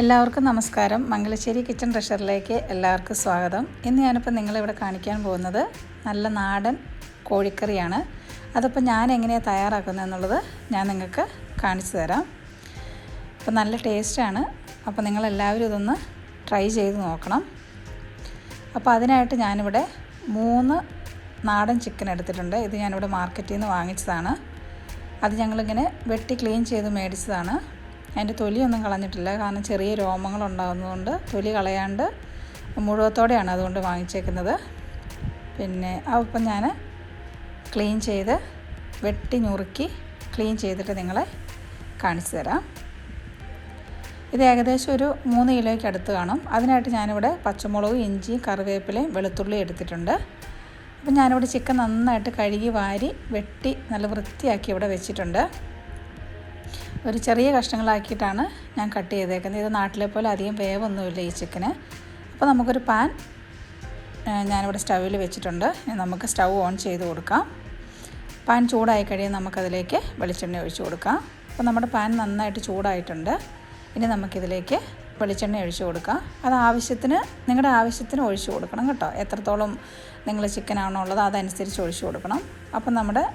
എല്ലാവർക്കും നമസ്കാരം. മംഗലശ്ശേരി കിച്ചൺ ട്രഷറിലേക്ക് എല്ലാവർക്കും സ്വാഗതം. ഇന്ന് ഞാനിപ്പോൾ നിങ്ങളിവിടെ കാണിക്കാൻ പോകുന്നത് നല്ല നാടൻ കോഴിക്കറിയാണ്. അതിപ്പോൾ ഞാൻ എങ്ങനെയാണ് തയ്യാറാക്കുന്നത് എന്നുള്ളത് ഞാൻ നിങ്ങൾക്ക് കാണിച്ചു തരാം. അപ്പോൾ നല്ല ടേസ്റ്റാണ്. അപ്പോൾ നിങ്ങളെല്ലാവരും ഇതൊന്ന് ട്രൈ ചെയ്ത് നോക്കണം. അപ്പോൾ അതിനായിട്ട് ഞാനിവിടെ 3 നാടൻ ചിക്കൻ എടുത്തിട്ടുണ്ട്. ഇത് ഞാനിവിടെ മാർക്കറ്റിൽ നിന്ന് വാങ്ങിച്ചതാണ്. അത് ഞങ്ങളിങ്ങനെ വെട്ടി ക്ലീൻ ചെയ്ത് മേടിച്ചതാണ്. അതിൻ്റെ തൊലിയൊന്നും കളഞ്ഞിട്ടില്ല, കാരണം ചെറിയ രോമങ്ങളുണ്ടാകുന്നതുകൊണ്ട് തൊലി കളയാണ്ട് മുഴുവത്തോടെയാണ് അതുകൊണ്ട് വാങ്ങിച്ചേക്കുന്നത്. പിന്നെ അപ്പം ഞാൻ ക്ലീൻ ചെയ്ത് വെട്ടി നുറുക്കി ക്ലീൻ ചെയ്തിട്ട് നിങ്ങളെ കാണിച്ചു തരാം. ഇത് ഏകദേശം ഒരു 3 കിലോയ്ക്ക് അടുത്ത് കാണും. അതിനായിട്ട് ഞാനിവിടെ പച്ചമുളകും ഇഞ്ചിയും കറിവേപ്പിലയും വെളുത്തുള്ളിയും എടുത്തിട്ടുണ്ട്. അപ്പം ഞാനിവിടെ ചിക്കൻ നന്നായിട്ട് കഴുകി വാരി വെട്ടി നല്ല വൃത്തിയാക്കി ഇവിടെ വെച്ചിട്ടുണ്ട്. ഒരു ചെറിയ കഷ്ണങ്ങളാക്കിയിട്ടാണ് ഞാൻ കട്ട് ചെയ്തേക്കുന്നത്. ഇത് നാട്ടിലെ പോലെ അധികം വേവൊന്നുമില്ല ഈ ചിക്കന്. അപ്പോൾ നമുക്കൊരു പാൻ ഞാനിവിടെ സ്റ്റൗവിൽ വെച്ചിട്ടുണ്ട്. നമുക്ക് സ്റ്റൗ ഓൺ ചെയ്ത് കൊടുക്കാം. പാൻ ചൂടായി കഴിയുമ്പോൾ നമുക്കതിലേക്ക് വെളിച്ചെണ്ണ ഒഴിച്ച് കൊടുക്കാം. അപ്പോൾ നമ്മുടെ പാൻ നന്നായിട്ട് ചൂടായിട്ടുണ്ട്. ഇനി നമുക്കിതിലേക്ക് വെളിച്ചെണ്ണ ഒഴിച്ച് കൊടുക്കാം. അത് നിങ്ങളുടെ ആവശ്യത്തിന് ഒഴിച്ച് കൊടുക്കണം കേട്ടോ. എത്രത്തോളം നിങ്ങൾ ചിക്കനാണോ ഉള്ളത് അതനുസരിച്ച് ഒഴിച്ച് കൊടുക്കണം. അപ്പം നമ്മുടെ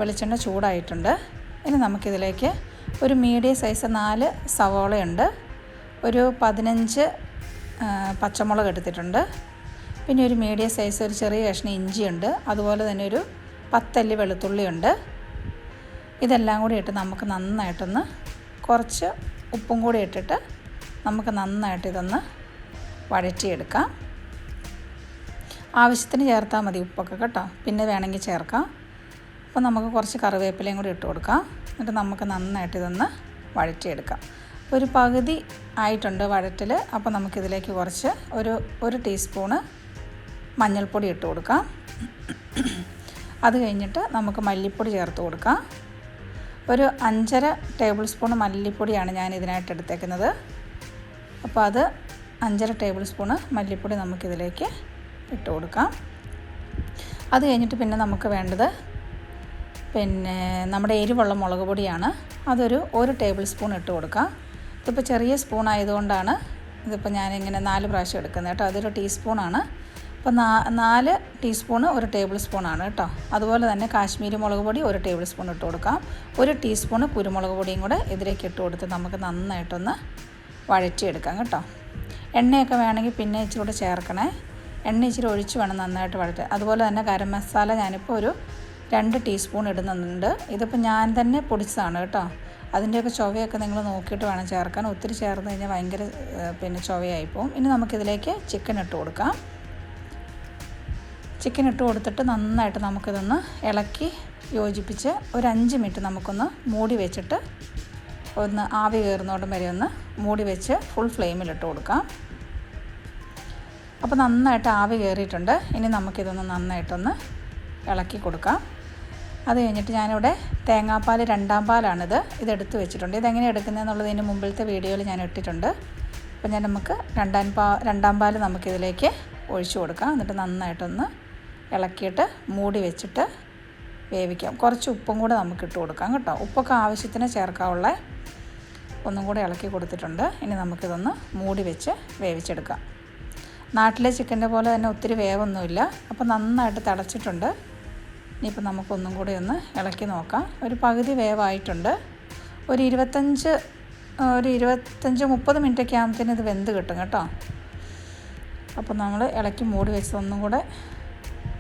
വെളിച്ചെണ്ണ ചൂടായിട്ടുണ്ട്. ഇനി നമുക്കിതിലേക്ക് ഒരു മീഡിയം സൈസ് 4 സവോളയുണ്ട്, ഒരു 15 പച്ചമുളക് എടുത്തിട്ടുണ്ട്, പിന്നെ ഒരു മീഡിയം സൈസ് ഒരു ചെറിയ കഷ്ണം ഇഞ്ചിയുണ്ട്, അതുപോലെ തന്നെ ഒരു 10 അല്ലി വെളുത്തുള്ളിയുണ്ട്. ഇതെല്ലാം കൂടി ഇട്ട് നമുക്ക് നന്നായിട്ടൊന്ന് കുറച്ച് ഉപ്പും കൂടി ഇട്ടിട്ട് നമുക്ക് നന്നായിട്ട് ഇതൊന്ന് വഴറ്റിയെടുക്കാം. ആവശ്യത്തിന് ചേർത്താൽ മതി ഉപ്പൊക്കെ കേട്ടോ, പിന്നെ വേണമെങ്കിൽ ചേർക്കാം. അപ്പോൾ നമുക്ക് കുറച്ച് കറിവേപ്പിലയും കൂടി ഇട്ട് കൊടുക്കാം. എന്നിട്ട് നമുക്ക് നന്നായിട്ട് ഇതൊന്ന് വഴറ്റിയെടുക്കാം. അപ്പോൾ ഒരു പകുതി ആയിട്ടുണ്ട് വഴറ്റൽ. അപ്പോൾ നമുക്കിതിലേക്ക് കുറച്ച് ഒരു ടീസ്പൂണ് മഞ്ഞൾപ്പൊടി ഇട്ട് കൊടുക്കാം. അത് കഴിഞ്ഞിട്ട് നമുക്ക് മല്ലിപ്പൊടി ചേർത്ത് കൊടുക്കാം. ഒരു 5.5 ടേബിൾ സ്പൂൺ മല്ലിപ്പൊടിയാണ് ഞാൻ ഇതിനായിട്ട് എടുത്തേക്കുന്നത്. അപ്പോൾ അത് 5.5 ടേബിൾ സ്പൂണ് മല്ലിപ്പൊടി നമുക്കിതിലേക്ക് ഇട്ട് കൊടുക്കാം. അത് കഴിഞ്ഞിട്ട് പിന്നെ നമുക്ക് വേണ്ടത് നമ്മുടെ എരിവുള്ള മുളക് പൊടിയാണ്. അതൊരു 1 ടേബിൾ സ്പൂൺ ഇട്ട് കൊടുക്കാം. ഇതിപ്പോൾ ചെറിയ സ്പൂൺ ആയതുകൊണ്ടാണ് ഇതിപ്പോൾ ഞാനിങ്ങനെ 4 പ്രാവശ്യം എടുക്കുന്നത് കേട്ടോ. അതൊരു ടീസ്പൂണാണ്. അപ്പോൾ 4 ടീസ്പൂണ് 1 ടേബിൾ സ്പൂണാണ് കേട്ടോ. അതുപോലെ തന്നെ കാശ്മീരി മുളക് പൊടി 1 ടേബിൾ സ്പൂൺ ഇട്ട് കൊടുക്കാം. 1 ടീസ്പൂണ് കുരുമുളക് പൊടിയും കൂടെ ഇതിലേക്ക് ഇട്ട് കൊടുത്ത് നമുക്ക് നന്നായിട്ടൊന്ന് വഴറ്റിയെടുക്കാം കേട്ടോ. എണ്ണയൊക്കെ വേണമെങ്കിൽ പിന്നെ ഇച്ചിരി കൂടെ ചേർക്കണേ. എണ്ണ ഇച്ചിരി ഒഴിച്ച് വേണം നന്നായിട്ട് വഴറ്റാൻ. അതുപോലെ തന്നെ ഗരം മസാല ഞാനിപ്പോൾ ഒരു 2 ടീസ്പൂൺ ഇടുന്നുണ്ട്. ഇതിപ്പോൾ ഞാൻ തന്നെ പൊടിച്ചതാണ് കേട്ടോ. അതിൻ്റെയൊക്കെ ചുവയൊക്കെ നിങ്ങൾ നോക്കിയിട്ട് വേണം ചേർക്കാൻ. ഒത്തിരി ചേർന്ന് കഴിഞ്ഞാൽ ഭയങ്കര ചുവയായിപ്പോവും. ഇനി നമുക്കിതിലേക്ക് ചിക്കൻ ഇട്ട് കൊടുക്കാം. ചിക്കൻ ഇട്ട് കൊടുത്തിട്ട് നന്നായിട്ട് നമുക്കിതൊന്ന് ഇളക്കി യോജിപ്പിച്ച് ഒരു 5 മിനിറ്റ് നമുക്കൊന്ന് മൂടി വെച്ചിട്ട് ഒന്ന് ആവി കയറുന്നോടം വരെ ഒന്ന് മൂടി വെച്ച് ഫുൾ ഫ്ലെയിമിലിട്ട് കൊടുക്കാം. അപ്പോൾ നന്നായിട്ട് ആവി കയറിയിട്ടുണ്ട്. ഇനി നമുക്കിതൊന്ന് നന്നായിട്ടൊന്ന് ഇളക്കി കൊടുക്കാം. അത് കഴിഞ്ഞിട്ട് ഞാനിവിടെ തേങ്ങാപ്പാൽ 2-ാം പാലാണിത്. ഇതെടുത്ത് വെച്ചിട്ടുണ്ട്. ഇതെങ്ങനെ എടുക്കുന്നതെന്നുള്ളത് ഇതിന് മുമ്പിലത്തെ വീഡിയോയിൽ ഞാൻ ഇട്ടിട്ടുണ്ട്. അപ്പോൾ നമുക്ക് 2-ാം പാൽ നമുക്കിതിലേക്ക് ഒഴിച്ചു കൊടുക്കാം. എന്നിട്ട് നന്നായിട്ടൊന്ന് ഇളക്കിയിട്ട് മൂടി വെച്ചിട്ട് വേവിക്കാം. കുറച്ച് ഉപ്പും കൂടെ നമുക്ക് ഇട്ട് കൊടുക്കാം കേട്ടോ. ഉപ്പൊക്കെ ആവശ്യത്തിന് ചേർക്കാനുള്ള ഒന്നും കൂടെ ഇളക്കി കൊടുത്തിട്ടുണ്ട്. ഇനി നമുക്കിതൊന്ന് മൂടി വെച്ച് വേവിച്ചെടുക്കാം. നാട്ടിലെ ചിക്കൻ്റെ പോലെ തന്നെ ഒത്തിരി വേവൊന്നുമില്ല. അപ്പോൾ നന്നായിട്ട് തിളച്ചിട്ടുണ്ട്. ഇനിയിപ്പോൾ നമുക്കൊന്നും കൂടി ഒന്ന് ഇളക്കി നോക്കാം. ഒരു പകുതി വേവായിട്ടുണ്ട്. ഒരു 25-30 മിനിറ്റൊക്കെ ആകുമ്പോഴത്തേന് ഇത് വെന്ത് കിട്ടും കേട്ടോ. അപ്പോൾ നമ്മൾ ഇളക്കി മൂടി വെച്ച് ഒന്നും കൂടെ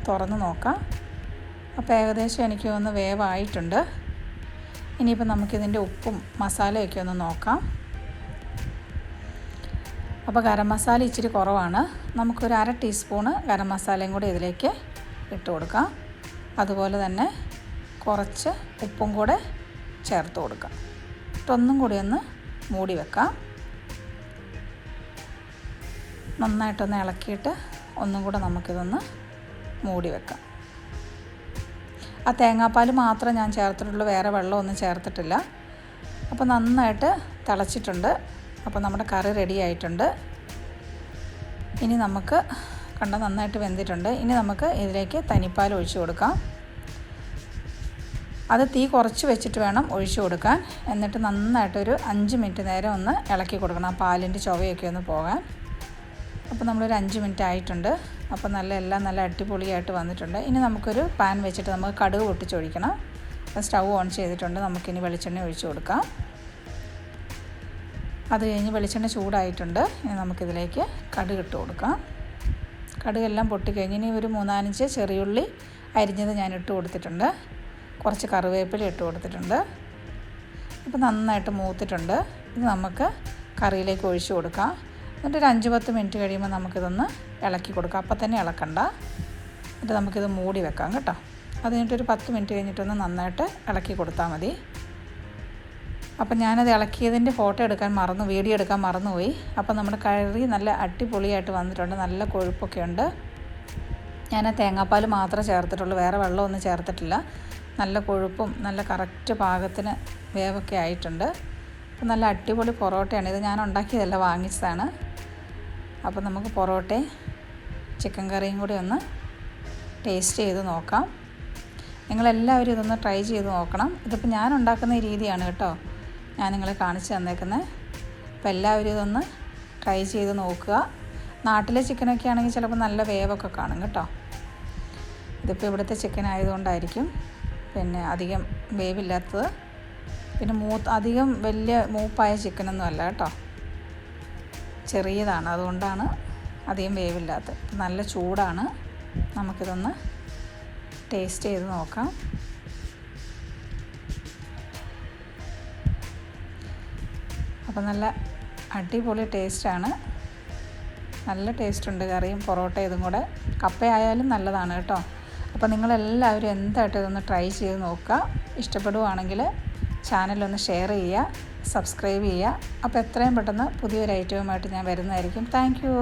തുറന്ന് നോക്കാം. അപ്പോൾ ഏകദേശം എനിക്ക് ഒന്ന് വേവായിട്ടുണ്ട്. ഇനിയിപ്പോൾ നമുക്കിതിൻ്റെ ഉപ്പും മസാലയൊക്കെ ഒന്ന് നോക്കാം. അപ്പോൾ ഗരം മസാല ഇച്ചിരി കുറവാണ്. നമുക്കൊരു 1/2 ടീസ്പൂണ് ഗരം മസാലയും കൂടി ഇതിലേക്ക് ഇട്ട് കൊടുക്കാം. അതുപോലെ തന്നെ കുറച്ച് ഉപ്പും കൂടെ ചേർത്ത് കൊടുക്കാം. ഒന്നും കൂടി ഒന്ന് മൂടി വെക്കാം. നന്നായിട്ടൊന്ന് ഇളക്കിയിട്ട് ഒന്നും കൂടെ നമുക്കിതൊന്ന് മൂടി വെക്കാം. ആ തേങ്ങാപ്പാൽ മാത്രം ഞാൻ ചേർത്തിട്ടുള്ളൂ, വേറെ വെള്ളമൊന്നും ചേർത്തിട്ടില്ല. അപ്പോൾ നന്നായിട്ട് തിളച്ചിട്ടുണ്ട്. അപ്പോൾ നമ്മുടെ കറി റെഡി ആയിട്ടുണ്ട്. ഇനി നമുക്ക് നന്നായിട്ട് വെന്തിട്ടുണ്ട്. ഇനി നമുക്ക് ഇതിലേക്ക് തനിപ്പാൽ ഒഴിച്ച് കൊടുക്കാം. അത് തീ കുറച്ച് വെച്ചിട്ട് വേണം ഒഴിച്ചു കൊടുക്കാൻ. എന്നിട്ട് നന്നായിട്ടൊരു 5 മിനിറ്റ് നേരം ഒന്ന് ഇളക്കി കൊടുക്കണം, ആ പാലിൻ്റെ ചുവയൊക്കെ ഒന്ന് പോകാൻ. അപ്പോൾ നമ്മളൊരു 5 മിനിറ്റ് ആയിട്ടുണ്ട്. അപ്പോൾ എല്ലാം നല്ല അടിപൊളിയായിട്ട് വന്നിട്ടുണ്ട്. ഇനി നമുക്കൊരു പാൻ വെച്ചിട്ട് നമുക്ക് കടുക് പൊട്ടിച്ചൊഴിക്കണം. അപ്പോൾ സ്റ്റൗ ഓൺ ചെയ്തിട്ടുണ്ട്. നമുക്കിനി വെളിച്ചെണ്ണ ഒഴിച്ച് കൊടുക്കാം. അത് കഴിഞ്ഞ് വെളിച്ചെണ്ണ ചൂടായിട്ടുണ്ട്. ഇനി നമുക്കിതിലേക്ക് കടുക് ഇട്ട് കൊടുക്കാം. കടുകെല്ലാം പൊട്ടിക്കഴിഞ്ഞ് ഇനി ഒരു 3-5 ചെറിയുള്ളി അരിഞ്ഞത് ഞാൻ ഇട്ട് കൊടുത്തിട്ടുണ്ട്. കുറച്ച് കറിവേപ്പില ഇട്ട് കൊടുത്തിട്ടുണ്ട്. ഇപ്പോൾ നന്നായിട്ട് മൂത്തിട്ടുണ്ട്. ഇത് നമുക്ക് കറിയിലേക്ക് ഒഴിച്ച് കൊടുക്കാം. എന്നിട്ടൊരു 5-10 മിനിറ്റ് കഴിയുമ്പോൾ നമുക്കിതൊന്ന് ഇളക്കി കൊടുക്കാം. അപ്പം തന്നെ ഇളക്കണ്ട. എന്നിട്ട് നമുക്കിത് മൂടി വെക്കാം കേട്ടോ. അത് കഴിഞ്ഞിട്ടൊരു 10 മിനിറ്റ് കഴിഞ്ഞിട്ടൊന്ന് നന്നായിട്ട് ഇളക്കി കൊടുത്താൽ മതി. അപ്പം ഞാനത് ഇളക്കിയതിൻ്റെ വീഡിയോ എടുക്കാൻ മറന്നുപോയി. അപ്പം നമ്മുടെ കറി നല്ല അടിപൊളിയായിട്ട് വന്നിട്ടുണ്ട്. നല്ല കൊഴുപ്പൊക്കെ ഉണ്ട്. ഞാൻ തേങ്ങാപ്പാൽ മാത്രമേ ചേർത്തിട്ടുള്ളൂ, വേറെ വെള്ളമൊന്നും ചേർത്തിട്ടില്ല. നല്ല കൊഴുപ്പും നല്ല കറക്റ്റ് പാകത്തിന് വേവൊക്കെ ആയിട്ടുണ്ട്. അപ്പം നല്ല അടിപൊളി പൊറോട്ടയാണ്. ഇത് ഞാൻ ഉണ്ടാക്കിയതല്ല, വാങ്ങിച്ചതാണ്. അപ്പോൾ നമുക്ക് പൊറോട്ടയും ചിക്കൻ കറിയും കൂടി ഒന്ന് ടേസ്റ്റ് ചെയ്ത് നോക്കാം. നിങ്ങളെല്ലാവരും ഇതൊന്ന് ട്രൈ ചെയ്ത് നോക്കണം. ഇതിപ്പോൾ ഞാൻ ഉണ്ടാക്കുന്ന ഈ രീതിയാണ് കേട്ടോ ഞാൻ നിങ്ങളെ കാണിച്ച് തന്നേക്കുന്നത്. അപ്പോൾ എല്ലാവരും ഇതൊന്ന് ട്രൈ ചെയ്ത് നോക്കുക. നാട്ടിലെ ചിക്കനൊക്കെ ആണെങ്കിൽ ചിലപ്പോൾ നല്ല വേവൊക്കെ കാണും കേട്ടോ. ഇതിപ്പോൾ ഇവിടുത്തെ ചിക്കൻ ആയതുകൊണ്ടായിരിക്കും പിന്നെ അധികം വേവില്ലാത്തത്. പിന്നെ അധികം വലിയ മൂപ്പായ ചിക്കനൊന്നും അല്ല കേട്ടോ, ചെറിയതാണ്, അതുകൊണ്ടാണ് അധികം വേവില്ലാത്തത്. നല്ല ചൂടാണ്. നമുക്കിതൊന്ന് ടേസ്റ്റ് ചെയ്ത് നോക്കാം. അപ്പോൾ നല്ല അടിപൊളി ടേസ്റ്റാണ്. നല്ല ടേസ്റ്റുണ്ട് കറിയും പൊറോട്ട ഇതും കൂടെ. കപ്പയായാലും നല്ലതാണ് കേട്ടോ. അപ്പോൾ നിങ്ങളെല്ലാവരും എന്തായിട്ടും ഇതൊന്ന് ട്രൈ ചെയ്ത് നോക്കുക. ഇഷ്ടപ്പെടുകയാണെങ്കിൽ ചാനലൊന്ന് ഷെയർ ചെയ്യുക, സബ്സ്ക്രൈബ് ചെയ്യുക. അപ്പോൾ എത്രയും പെട്ടെന്ന് പുതിയൊരു ഐറ്റവുമായിട്ട് ഞാൻ വരുന്നതായിരിക്കും. Thank you.